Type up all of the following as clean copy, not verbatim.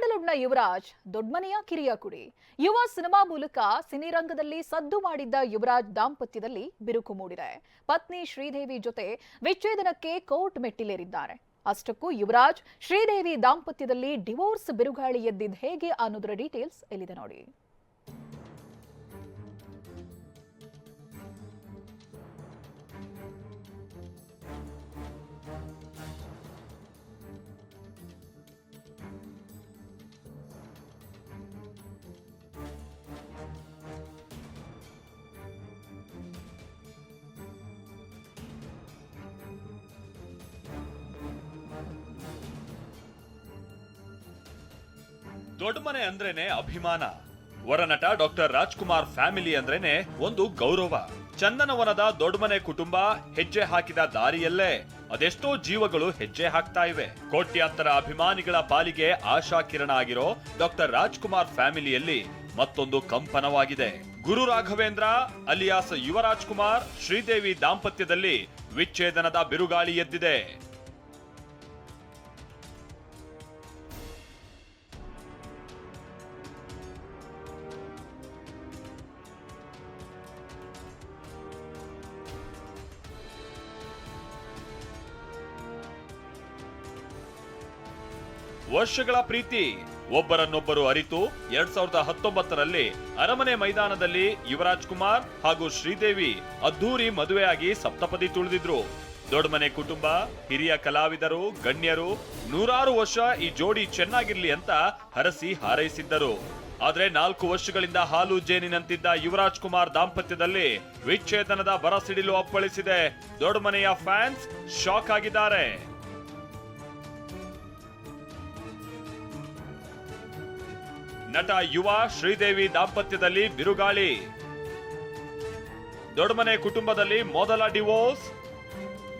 ಸ್ಯಾಂಡಲ್ವುಡ್ನ ಯುವರಾಜ್ ದೊಡ್ಡಮನೆಯ ಕಿರಿಯ ಕುಡಿ. ಯುವ ಸಿನಿಮಾ ಮೂಲಕ ಸಿನಿರಂಗದಲ್ಲಿ ಸದ್ದು ಮಾಡಿದ್ದ ಯುವರಾಜ್ ದಾಂಪತ್ಯದಲ್ಲಿ ಬಿರುಕು ಮೂಡಿದೆ. ಪತ್ನಿ ಶ್ರೀದೇವಿ ಜೊತೆ ವಿಚ್ಛೇದನಕ್ಕೆ ಕೋರ್ಟ್ ಮೆಟ್ಟಿಲೇರಿದ್ದಾರೆ. ಅಷ್ಟಕ್ಕೂ ಯುವರಾಜ್ ಶ್ರೀದೇವಿ ದಾಂಪತ್ಯದಲ್ಲಿ ಡಿವೋರ್ಸ್ ಬಿರುಗಾಳಿ ಎದ್ದಿದ್ದು ಹೇಗೆ ಅನ್ನೋದರ ಡೀಟೇಲ್ಸ್ ಇಲ್ಲಿದೆ ನೋಡಿ. ದೊಡ್ಡಮನೆ ಅಂದ್ರೇನೆ ಅಭಿಮಾನ. ವರನಟ ಡಾಕ್ಟರ್ ರಾಜ್ಕುಮಾರ್ ಫ್ಯಾಮಿಲಿ ಅಂದ್ರೇನೆ ಒಂದು ಗೌರವ. ಚಂದನವನದ ದೊಡ್ಡಮನೆ ಕುಟುಂಬ ಹೆಜ್ಜೆ ಹಾಕಿದ ದಾರಿಯಲ್ಲೇ ಅದೆಷ್ಟೋ ಜೀವಗಳು ಹೆಜ್ಜೆ ಹಾಕ್ತಾ ಇವೆ. ಕೋಟ್ಯಾಂತರ ಅಭಿಮಾನಿಗಳ ಪಾಲಿಗೆ ಆಶಾ ಕಿರಣ ಆಗಿರೋ ಡಾಕ್ಟರ್ ರಾಜ್ಕುಮಾರ್ ಫ್ಯಾಮಿಲಿಯಲ್ಲಿ ಮತ್ತೊಂದು ಕಂಪನವಾಗಿದೆ. ಗುರು ರಾಘವೇಂದ್ರ ಅಲಿಯಾಸ್ ಯುವರಾಜ್ ಕುಮಾರ್ ಶ್ರೀದೇವಿ ದಾಂಪತ್ಯದಲ್ಲಿ ವಿಚ್ಛೇದನದ ಬಿರುಗಾಳಿ ಎದ್ದಿದೆ. ವರ್ಷಗಳ ಪ್ರೀತಿ ಒಬ್ಬರನ್ನೊಬ್ಬರು ಅರಿತು 2019ರಲ್ಲಿ ಅರಮನೆ ಮೈದಾನದಲ್ಲಿ ಯುವರಾಜ್ ಕುಮಾರ್ ಹಾಗೂ ಶ್ರೀದೇವಿ ಅದ್ದೂರಿ ಮದುವೆಯಾಗಿ ಸಪ್ತಪದಿ ತುಳಿದಿದ್ರು. ದೊಡ್ಡಮನೆ ಕುಟುಂಬ, ಹಿರಿಯ ಕಲಾವಿದರು, ಗಣ್ಯರು ನೂರಾರು ವರ್ಷ ಈ ಜೋಡಿ ಚೆನ್ನಾಗಿರ್ಲಿ ಅಂತ ಹರಸಿ ಹಾರೈಸಿದ್ದರು. ಆದ್ರೆ 4 ವರ್ಷಗಳಿಂದ ಹಾಲು ಜೇನಿನಂತಿದ್ದ ಯುವರಾಜ್ ಕುಮಾರ್ ದಾಂಪತ್ಯದಲ್ಲಿ ವಿಚ್ಛೇದನದ ಬರಸಿಡಿಲು ಅಪ್ಪಳಿಸಿದೆ. ದೊಡ್ಡಮನೆಯ ಫ್ಯಾನ್ಸ್ ಶಾಕ್ ಆಗಿದ್ದಾರೆ. ನಟ ಯುವ ಶ್ರೀದೇವಿ ದಾಂಪತ್ಯದಲ್ಲಿ ಬಿರುಗಾಳಿ. ದೊಡ್ಡಮನೆ ಕುಟುಂಬದಲ್ಲಿ ಮೊದಲ ಡಿವೋರ್ಸ್.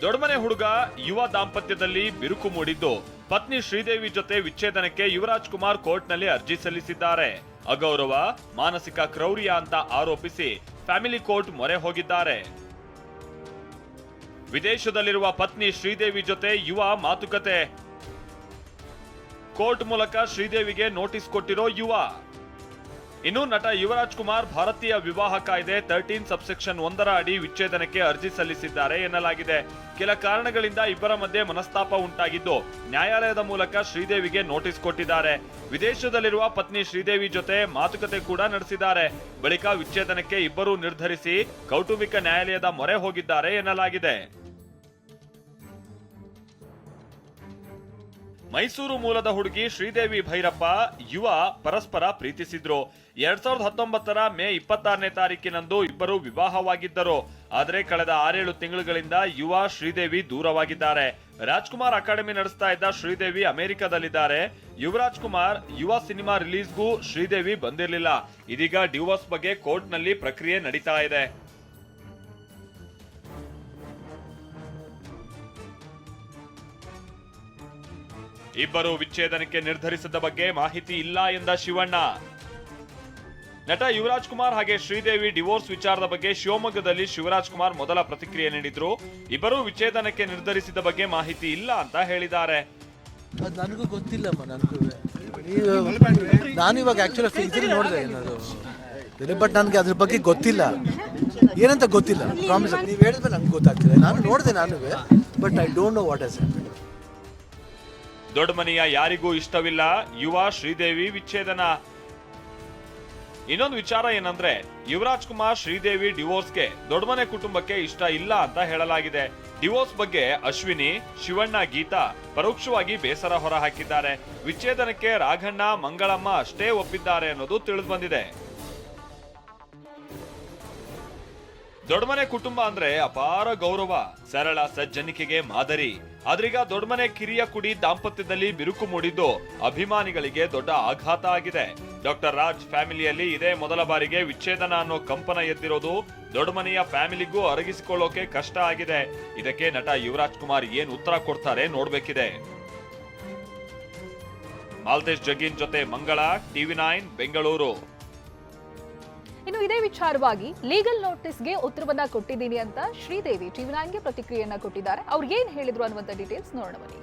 ದೊಡ್ಡಮನೆ ಹುಡುಗ ಯುವ ದಾಂಪತ್ಯದಲ್ಲಿ ಬಿರುಕು ಮೂಡಿದ್ದು, ಪತ್ನಿ ಶ್ರೀದೇವಿ ಜೊತೆ ವಿಚ್ಛೇದನಕ್ಕೆ ಯುವರಾಜ್ ಕುಮಾರ್ ಕೋರ್ಟ್ನಲ್ಲಿ ಅರ್ಜಿ ಸಲ್ಲಿಸಿದ್ದಾರೆ. ಅಗೌರವ, ಮಾನಸಿಕ ಕ್ರೌರ್ಯ ಅಂತ ಆರೋಪಿಸಿ ಫ್ಯಾಮಿಲಿ ಕೋರ್ಟ್ ಮೊರೆ ಹೋಗಿದ್ದಾರೆ. ವಿದೇಶದಲ್ಲಿರುವ ಪತ್ನಿ ಶ್ರೀದೇವಿ ಜೊತೆ ಯುವ ಮಾತುಕತೆ. ಕೋರ್ಟ್ ಮೂಲಕ ಶ್ರೀದೇವಿಗೆ ನೋಟಿಸ್ ಕೊಟ್ಟಿರೋ ಯುವ. ಇನ್ನು ನಟ ಯುವರಾಜ್ ಕುಮಾರ್ ಭಾರತೀಯ ವಿವಾಹ ಕಾಯ್ದೆ 13 ಸಬ್ಸೆಕ್ಷನ್ 1 ಅಡಿ ವಿಚ್ಛೇದನಕ್ಕೆ ಅರ್ಜಿ ಸಲ್ಲಿಸಿದ್ದಾರೆ ಎನ್ನಲಾಗಿದೆ. ಕೆಲ ಕಾರಣಗಳಿಂದ ಇಬ್ಬರ ಮಧ್ಯೆ ಮನಸ್ತಾಪ ಉಂಟಾಗಿದ್ದು ನ್ಯಾಯಾಲಯದ ಮೂಲಕ ಶ್ರೀದೇವಿಗೆ ನೋಟಿಸ್ ಕೊಟ್ಟಿದ್ದಾರೆ. ವಿದೇಶದಲ್ಲಿರುವ ಪತ್ನಿ ಶ್ರೀದೇವಿ ಜೊತೆ ಮಾತುಕತೆ ಕೂಡ ನಡೆಸಿದ್ದಾರೆ. ಬಳಿಕ ವಿಚ್ಛೇದನಕ್ಕೆ ಇಬ್ಬರೂ ನಿರ್ಧರಿಸಿ ಕೌಟುಂಬಿಕ ನ್ಯಾಯಾಲಯದ ಮೊರೆ ಹೋಗಿದ್ದಾರೆ ಎನ್ನಲಾಗಿದೆ. ಮೈಸೂರು ಮೂಲದ ಹುಡುಗಿ ಶ್ರೀದೇವಿ ಭೈರಪ್ಪ ಯುವ ಪರಸ್ಪರ ಪ್ರೀತಿಸಿದ್ರು. 2019ರ ಮೇ 26ನೇ ತಾರೀಕಿನಂದು ಇಬ್ಬರು ವಿವಾಹವಾಗಿದ್ದರು. ಆದರೆ ಕಳೆದ 6-7 ತಿಂಗಳುಗಳಿಂದ ಯುವ ಶ್ರೀದೇವಿ ದೂರವಾಗಿದ್ದಾರೆ. ರಾಜ್ಕುಮಾರ್ ಅಕಾಡೆಮಿ ನಡೆಸ್ತಾ ಇದ್ದ ಶ್ರೀದೇವಿ ಅಮೆರಿಕದಲ್ಲಿದ್ದಾರೆ. ಯುವರಾಜ್ ಕುಮಾರ್ ಯುವ ಸಿನಿಮಾ ರಿಲೀಸ್ಗೂ ಶ್ರೀದೇವಿ ಬಂದಿರಲಿಲ್ಲ. ಇದೀಗ ಡಿವೋರ್ಸ್ ಬಗ್ಗೆ ಕೋರ್ಟ್ನಲ್ಲಿ ಪ್ರಕ್ರಿಯೆ ನಡೀತಾ ಇದೆ. ಇಬ್ಬರು ವಿಚ್ಛೇದನಕ್ಕೆ ನಿರ್ಧರಿಸಿದ ಬಗ್ಗೆ ಮಾಹಿತಿ ಇಲ್ಲ ಎಂದ ಶಿವಣ್ಣ. ನಟ ಯುವರಾಜ್ ಕುಮಾರ್ ಹಾಗೆ ಶ್ರೀದೇವಿ ಡಿವೋರ್ಸ್ ವಿಚಾರದ ಬಗ್ಗೆ ಶಿವಮೊಗ್ಗದಲ್ಲಿ ಶಿವರಾಜ್ ಕುಮಾರ್ ಮೊದಲ ಪ್ರತಿಕ್ರಿಯೆ ನೀಡಿದ್ರು. ಇಬ್ಬರು ವಿಚ್ಛೇದನಕ್ಕೆ ನಿರ್ಧರಿಸಿದ ಬಗ್ಗೆ ಮಾಹಿತಿ ಇಲ್ಲ ಅಂತ ಹೇಳಿದ್ದಾರೆ. ನನಗೂ ಗೊತ್ತಿಲ್ಲಮ್ಮ. ನಾನು ಇವಾಗ ಆಕ್ಚುಲಿ ನೋಡಿದೆ ಬಟ್ ನನಗೆ ಅದ್ರ ಬಗ್ಗೆ ಗೊತ್ತಿಲ್ಲ, ಏನಂತ ಗೊತ್ತಿಲ್ಲ. ಪ್ರಾಮಿಸ್ ನೀವು ಹೇಳಿದ್ರೆ ನಂಗೆ ಗೊತ್ತಾಗ್ತಿದೆ. ನಾನು ನೋಡಿದೆ but I don't know what has happened. ದೊಡ್ಡಮನೆಯ ಯಾರಿಗೂ ಇಷ್ಟವಿಲ್ಲ ಯುವ ಶ್ರೀದೇವಿ ವಿಚ್ಛೇದನ. ಇನ್ನೊಂದು ವಿಚಾರ ಏನಂದ್ರೆ ಯುವರಾಜ್ ಕುಮಾರ್ ಶ್ರೀದೇವಿ ಡಿವೋರ್ಸ್ಗೆ ದೊಡ್ಡಮನೆ ಕುಟುಂಬಕ್ಕೆ ಇಷ್ಟ ಇಲ್ಲ ಅಂತ ಹೇಳಲಾಗಿದೆ. ಡಿವೋರ್ಸ್ ಬಗ್ಗೆ ಅಶ್ವಿನಿ, ಶಿವಣ್ಣ, ಗೀತಾ ಪರೋಕ್ಷವಾಗಿ ಬೇಸರ ಹೊರ ಹಾಕಿದ್ದಾರೆ. ವಿಚ್ಛೇದನಕ್ಕೆ ರಾಘಣ್ಣ, ಮಂಗಳಮ್ಮ ಅಷ್ಟೇ ಒಪ್ಪಿದ್ದಾರೆ ಅನ್ನೋದು ತಿಳಿದು ಬಂದಿದೆ. ದೊಡ್ಡಮನೆ ಕುಟುಂಬ ಅಂದ್ರೆ ಅಪಾರ ಗೌರವ, ಸರಳ ಸಜ್ಜನಿಕೆಗೆ ಮಾದರಿ. ಆದ್ರೀಗ ದೊಡ್ಡಮನೆ ಕಿರಿಯ ಕುಡಿ ದಾಂಪತ್ಯದಲ್ಲಿ ಬಿರುಕು ಮೂಡಿದ್ದು ಅಭಿಮಾನಿಗಳಿಗೆ ದೊಡ್ಡ ಆಘಾತ ಆಗಿದೆ. ಡಾಕ್ಟರ್ ರಾಜ್ ಫ್ಯಾಮಿಲಿಯಲ್ಲಿ ಇದೇ ಮೊದಲ ಬಾರಿಗೆ ವಿಚ್ಛೇದನ ಅನ್ನೋ ಕಂಪನ ಎದ್ದಿರೋದು ದೊಡ್ಡಮನೆಯ ಫ್ಯಾಮಿಲಿಗೂ ಅರಗಿಸಿಕೊಳ್ಳೋಕೆ ಕಷ್ಟ ಆಗಿದೆ. ಇದಕ್ಕೆ ನಟ ಯುವರಾಜ್ ಕುಮಾರ್ ಏನ್ ಉತ್ತರ ಕೊಡ್ತಾರೆ ನೋಡ್ಬೇಕಿದೆ. ಮಾಲ್ತೇಶ್ ಜಗ್ಗಿನ್ ಜೊತೆ ಮಂಗಳ, TV9 ಬೆಂಗಳೂರು. ಇನ್ನು ಇದೇ ವಿಚಾರವಾಗಿ ಲೀಗಲ್ ನೋಟಿಸ್ಗೆ ಉತ್ತರವನ್ನ ಕೊಟ್ಟಿದ್ದೀನಿ ಅಂತ ಶ್ರೀದೇವಿ TV9ಗೆ ಪ್ರತಿಕ್ರಿಯೆಯನ್ನ ಕೊಟ್ಟಿದ್ದಾರೆ. ಅವ್ರು ಏನ್ ಹೇಳಿದ್ರು ಅನ್ನುವಂತ ಡೀಟೇಲ್ಸ್ ನೋಡೋಣ ಬನ್ನಿ.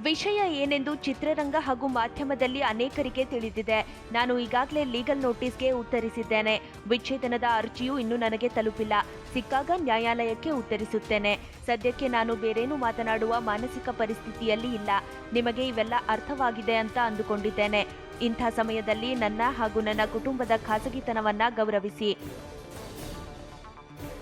ವಿಷಯ ಏನೆಂದು ಚಿತ್ರರಂಗ ಹಾಗೂ ಮಾಧ್ಯಮದಲ್ಲಿ ಅನೇಕರಿಗೆ ತಿಳಿದಿದೆ. ನಾನು ಈಗಾಗಲೇ ಲೀಗಲ್ ನೋಟಿಸ್ಗೆ ಉತ್ತರಿಸಿದ್ದೇನೆ. ವಿಚ್ಛೇದನದ ಅರ್ಜಿಯೂ ಇನ್ನೂ ನನಗೆ ತಲುಪಿಲ್ಲ. ಸಿಕ್ಕಾಗ ನ್ಯಾಯಾಲಯಕ್ಕೆ ಉತ್ತರಿಸುತ್ತೇನೆ. ಸದ್ಯಕ್ಕೆ ನಾನು ಬೇರೇನೂ ಮಾತನಾಡುವ ಮಾನಸಿಕ ಪರಿಸ್ಥಿತಿಯಲ್ಲಿ ಇಲ್ಲ. ನಿಮಗೆ ಇವೆಲ್ಲ ಅರ್ಥವಾಗಿದೆ ಅಂತ ಅಂದುಕೊಂಡಿದ್ದೇನೆ. ಇಂಥ ಸಮಯದಲ್ಲಿ ನನ್ನ ಹಾಗೂ ನನ್ನ ಕುಟುಂಬದ ಖಾಸಗಿತನವನ್ನ ಗೌರವಿಸಿ.